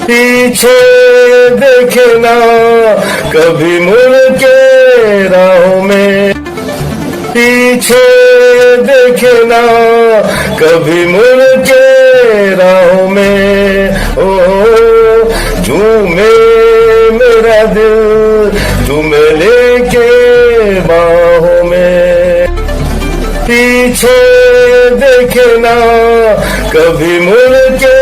पीछे देखना कभी मुड़ के राहों में, पीछे देखना कभी मुड़ के राहों में। ओ झूमे मेरा दिल तुम्हें लेके बाहों में, पीछे देखना कभी मुड़ के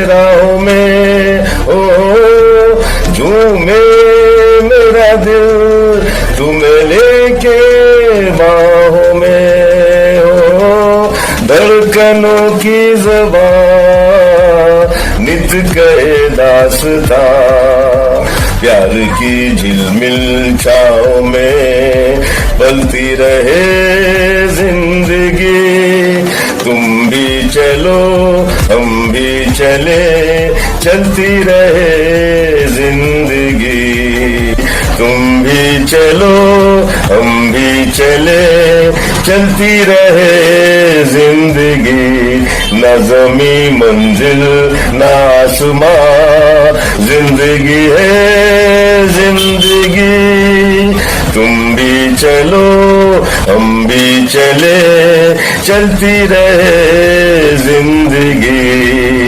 राहों में। ओ झूमे मेरा दिल तुम्हें लेके बाहों में। ओ धड़कनों की ज़बान नित कहे दास्तां, प्यार की झिलमिल छाँव में पलती रहे जिंदगी। तुम भी चलो हम भी चले, चलती रहे जिंदगी। तुम भी चलो हम भी चले, चलती रहे जिंदगी। न ज़मी मंजिल न आसमां, जिंदगी है जिंदगी। तुम भी चलो हम भी चले, चलती रहे जिंदगी।